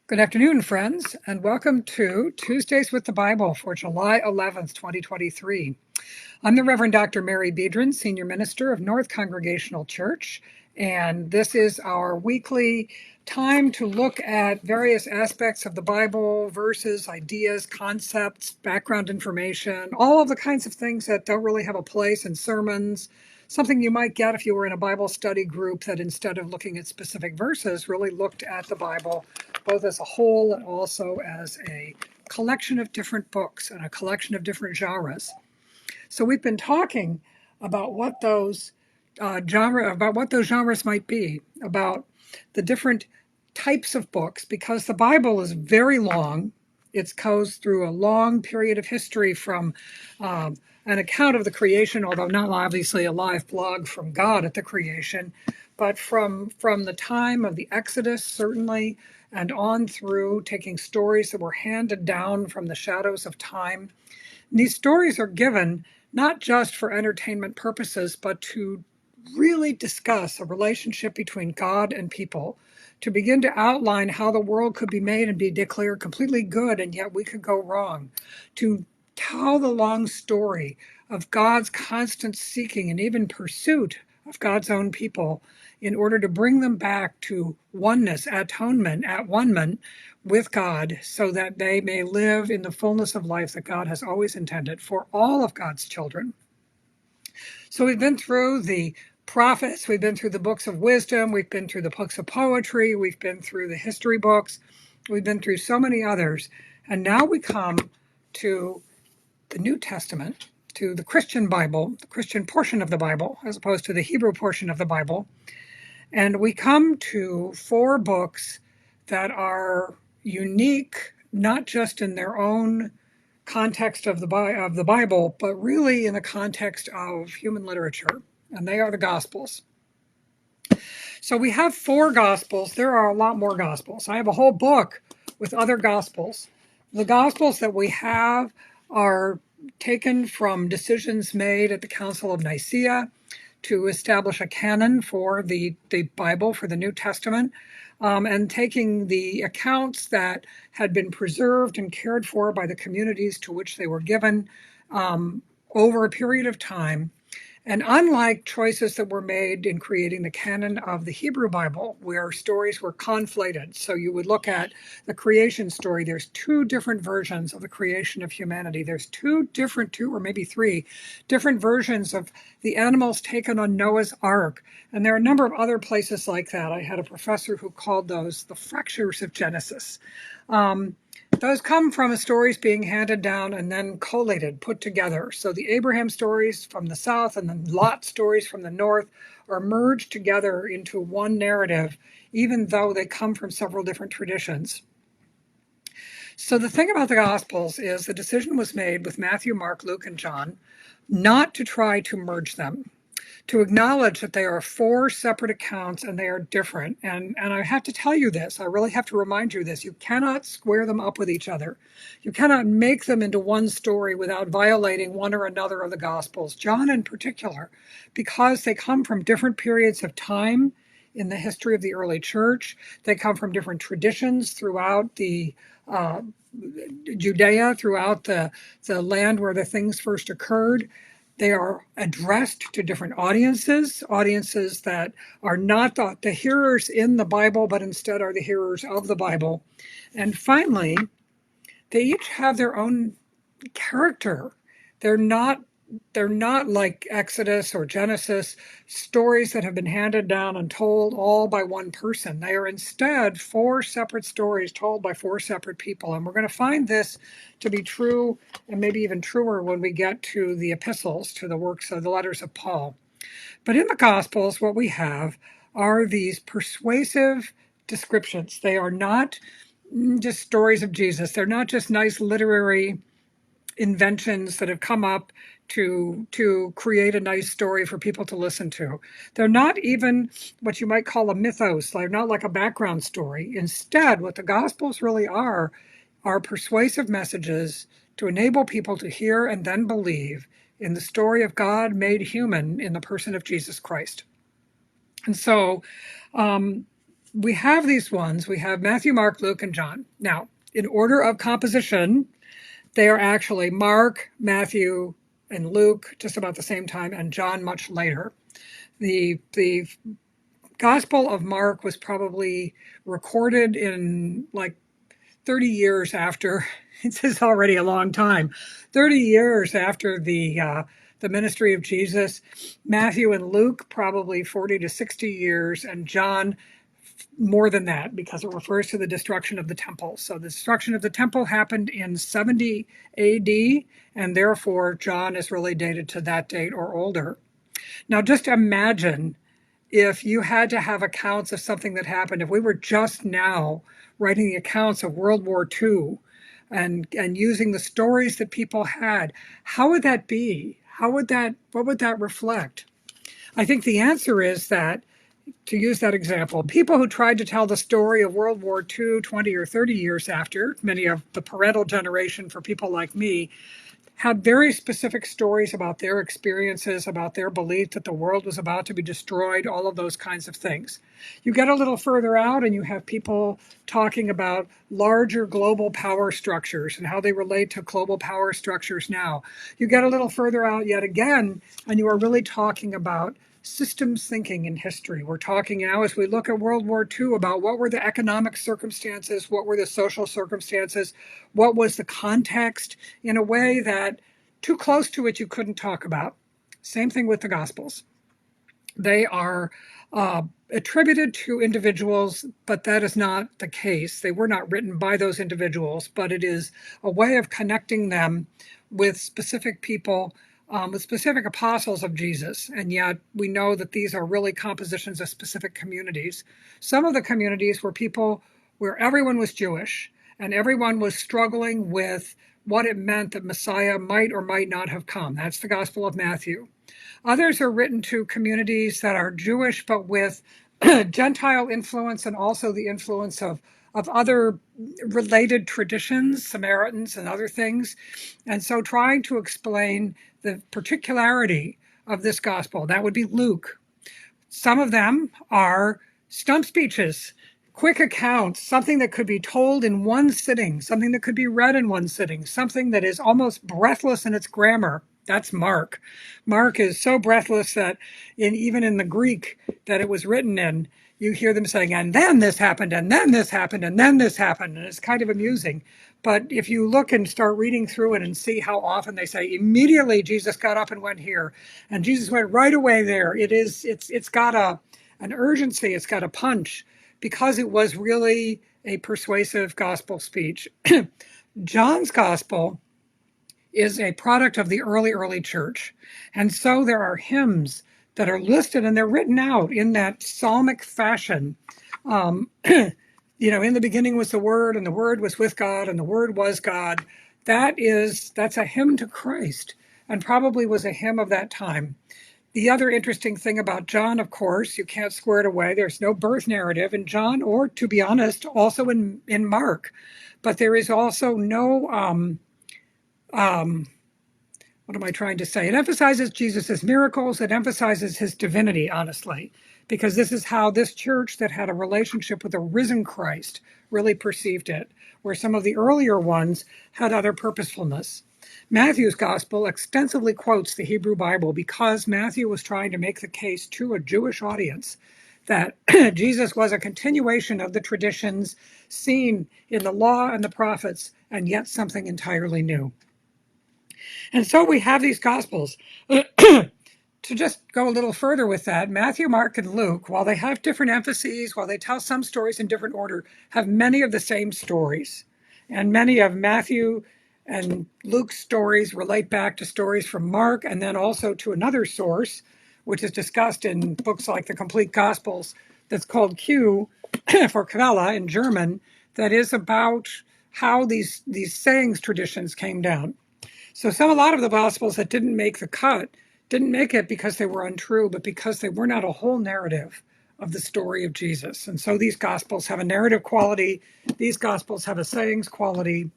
Good afternoon, friends, and welcome to Tuesdays with the Bible for July 11th, 2023. I'm the Reverend Dr. Mary Biedron, Senior Minister of North Congregational Church, and this is our weekly time to look at various aspects of the Bible, verses, ideas, concepts, background information, all of the kinds of things that don't really have a place in sermons. Something you might get if you were in a Bible study group that instead of looking at specific verses, really looked at the Bible both as a whole and also as a collection of different books and a collection of different genres. So we've been talking about what those genres might be, about the different types of books, because the Bible is very long. It goes through a long period of history from an account of the creation, although not obviously a live blog from God at the creation, but from the time of the Exodus, certainly, and on through, taking stories that were handed down from the shadows of time. And these stories are given not just for entertainment purposes, but to really discuss a relationship between God and people, to begin to outline how the world could be made and be declared completely good, and yet we could go wrong, to tell the long story of God's constant seeking and even pursuit of God's own people in order to bring them back to oneness, atonement, at one-ment with God, so that they may live in the fullness of life that God has always intended for all of God's children. So we've been through the prophets, we've been through the books of wisdom, we've been through the books of poetry, we've been through the history books, we've been through so many others, and now we come to the New Testament, to the Christian Bible, the Christian portion of the Bible, as opposed to the Hebrew portion of the Bible. And we come to four books that are unique, not just in their own context of the Bible, but really in the context of human literature, and they are the Gospels. So we have four Gospels. There are a lot more Gospels. I have a whole book with other Gospels. The Gospels that we have are taken from decisions made at the Council of Nicaea to establish a canon for the Bible, for the New Testament, and taking the accounts that had been preserved and cared for by the communities to which they were given over a period of time. And unlike choices that were made in creating the canon of the Hebrew Bible, where stories were conflated, so you would look at the creation story, there's two different versions of the creation of humanity. There's two or maybe three different versions of the animals taken on Noah's Ark. And there are a number of other places like that. I had a professor who called those the fractures of Genesis. Those come from stories being handed down and then collated, put together. So the Abraham stories from the south and the Lot stories from the north are merged together into one narrative, even though they come from several different traditions. So the thing about the Gospels is the decision was made with Matthew, Mark, Luke, and John not to try to merge them, to acknowledge that they are four separate accounts and they are different. And I have to tell you this, I really have to remind you this, you cannot square them up with each other. You cannot make them into one story without violating one or another of the Gospels, John in particular, because they come from different periods of time in the history of the early church. They come from different traditions throughout the Judea, throughout the land where the things first occurred. They are addressed to different audiences that are not the hearers in the Bible, but instead are the hearers of the Bible. And finally, they each have their own character. They're not like Exodus or Genesis, stories that have been handed down and told all by one person. They are instead four separate stories told by four separate people. And we're going to find this to be true, and maybe even truer when we get to the epistles, to the works of the letters of Paul. But in the Gospels, what we have are these persuasive descriptions. They are not just stories of Jesus. They're not just nice literary inventions that have come up to create a nice story for people to listen to. They're not even what you might call a mythos. They're not like a background story. Instead, what the Gospels really are persuasive messages to enable people to hear and then believe in the story of God made human in the person of Jesus Christ. And so we have these ones. We have Matthew, Mark, Luke, and John. Now, in order of composition, they are actually Mark, Matthew, and Luke just about the same time, and John much later. The Gospel of Mark was probably recorded in like 30 years after. This is already a long time. 30 years after the ministry of Jesus. Matthew and Luke probably 40 to 60 years, and John more than that, because it refers to the destruction of the temple. So the destruction of the temple happened in 70 AD, and therefore John is really dated to that date or older. Now just imagine if you had to have accounts of something that happened, if we were just now writing the accounts of World War II and using the stories that people had, how would that be? What would that reflect? I think the answer is that, to use that example, people who tried to tell the story of World War II 20 or 30 years after, many of the parental generation for people like me, had very specific stories about their experiences, about their belief that the world was about to be destroyed, all of those kinds of things. You get a little further out and you have people talking about larger global power structures and how they relate to global power structures now. You get a little further out yet again, and you are really talking about systems thinking in history. We're talking now, as we look at World War II, about what were the economic circumstances, what were the social circumstances, what was the context, in a way that too close to it you couldn't talk about. Same thing with the Gospels. They are attributed to individuals, but that is not the case. They were not written by those individuals, but it is a way of connecting them with specific people, with specific apostles of Jesus. And yet we know that these are really compositions of specific communities. Some of the communities were people where everyone was Jewish and everyone was struggling with what it meant that Messiah might or might not have come. That's the Gospel of Matthew. Others are written to communities that are Jewish, but with Gentile influence and also the influence of other related traditions, Samaritans and other things. And so trying to explain the particularity of this gospel, that would be Luke. Some of them are stump speeches, quick accounts, something that could be told in one sitting, something that could be read in one sitting, something that is almost breathless in its grammar. That's Mark. Mark is so breathless that even in the Greek that it was written in, you hear them saying, and then this happened, and then this happened, and then this happened. And it's kind of amusing. But if you look and start reading through it and see how often they say, immediately Jesus got up and went here, and Jesus went right away there. It's got an urgency, it's got a punch, because it was really a persuasive gospel speech. John's gospel is a product of the early church. And so there are hymns that are listed and they're written out in that psalmic fashion. In the beginning was the Word, and the Word was with God, and the Word was God. That's a hymn to Christ, and probably was a hymn of that time. The other interesting thing about John, of course, you can't square it away. There's no birth narrative in John, or to be honest, also in Mark. But there is also no what am I trying to say? It emphasizes Jesus's miracles. It emphasizes his divinity, honestly, because this is how this church that had a relationship with the risen Christ really perceived it, where some of the earlier ones had other purposefulness. Matthew's gospel extensively quotes the Hebrew Bible because Matthew was trying to make the case to a Jewish audience that Jesus was a continuation of the traditions seen in the law and the prophets, and yet something entirely new. And so we have these Gospels. To just go a little further with that, Matthew, Mark, and Luke, while they have different emphases, while they tell some stories in different order, have many of the same stories. And many of Matthew and Luke's stories relate back to stories from Mark, and then also to another source, which is discussed in books like the Complete Gospels, that's called Q for Quelle in German, that is about how these sayings traditions came down. So a lot of the Gospels that didn't make the cut didn't make it because they were untrue, but because they were not a whole narrative of the story of Jesus. And so these Gospels have a narrative quality. These Gospels have a sayings quality,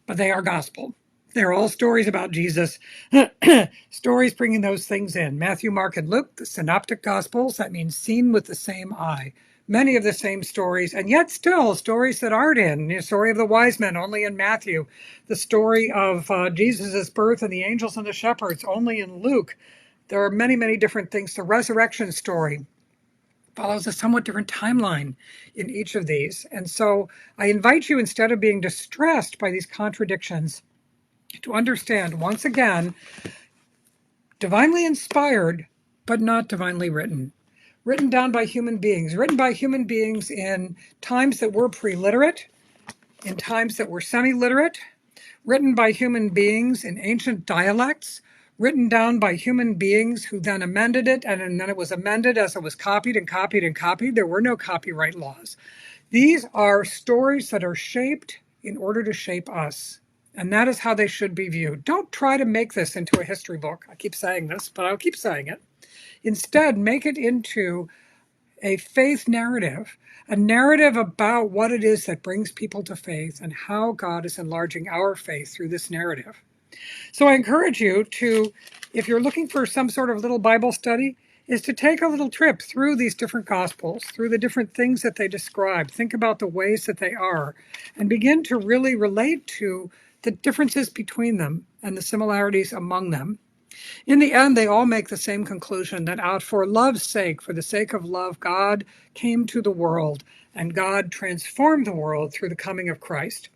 but they are gospel. They're all stories about Jesus, stories bringing those things in. Matthew, Mark, and Luke, the synoptic Gospels, that means seen with the same eye. many of the same stories, and yet still stories that aren't in. The story of the wise men, only in Matthew. The story of Jesus' birth and the angels and the shepherds, only in Luke. There are many, many different things. The resurrection story follows a somewhat different timeline in each of these. And so I invite you, instead of being distressed by these contradictions, to understand, once again, divinely inspired, but not divinely written. Written down by human beings, written by human beings in times that were pre-literate, in times that were semi-literate, written by human beings in ancient dialects, written down by human beings who then amended it, and then it was amended as it was copied and copied and copied. There were no copyright laws. These are stories that are shaped in order to shape us. And that is how they should be viewed. Don't try to make this into a history book. I keep saying this, but I'll keep saying it. Instead, make it into a faith narrative, a narrative about what it is that brings people to faith and how God is enlarging our faith through this narrative. So I encourage you to, if you're looking for some sort of little Bible study, is to take a little trip through these different Gospels, through the different things that they describe. Think about the ways that they are, and begin to really relate to the differences between them and the similarities among them. In the end, they all make the same conclusion, that out for love's sake, for the sake of love, God came to the world, and God transformed the world through the coming of Christ.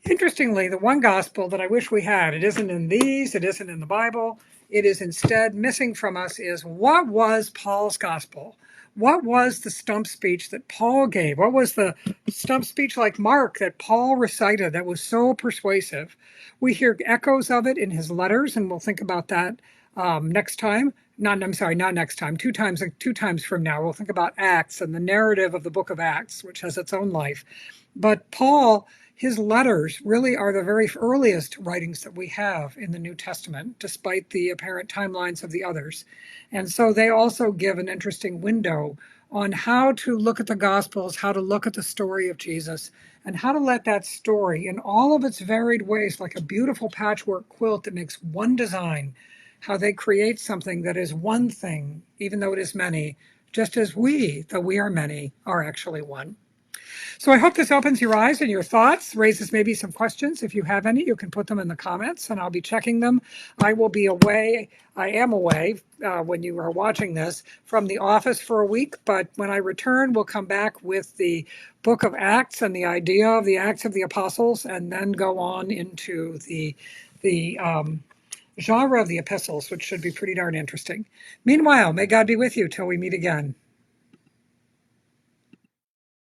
Interestingly, the one gospel that I wish we had, it isn't in these, it isn't in the Bible, it is instead missing from us, is what was Paul's gospel? What was the stump speech that Paul gave? What was the stump speech like Mark that Paul recited that was so persuasive? We hear echoes of it in his letters, and we'll think about that next time. Not next time. Two times from now, we'll think about Acts and the narrative of the book of Acts, which has its own life. But Paul, his letters really are the very earliest writings that we have in the New Testament, despite the apparent timelines of the others. And so they also give an interesting window on how to look at the Gospels, how to look at the story of Jesus, and how to let that story, in all of its varied ways, like a beautiful patchwork quilt that makes one design, how they create something that is one thing, even though it is many, just as we, though we are many, are actually one. So I hope this opens your eyes and your thoughts, raises maybe some questions. If you have any, you can put them in the comments and I'll be checking them. I will be away. I am away when you are watching this from the office for a week, but when I return, we'll come back with the book of Acts and the idea of the Acts of the Apostles, and then go on into the genre of the epistles, which should be pretty darn interesting. Meanwhile, may God be with you till we meet again.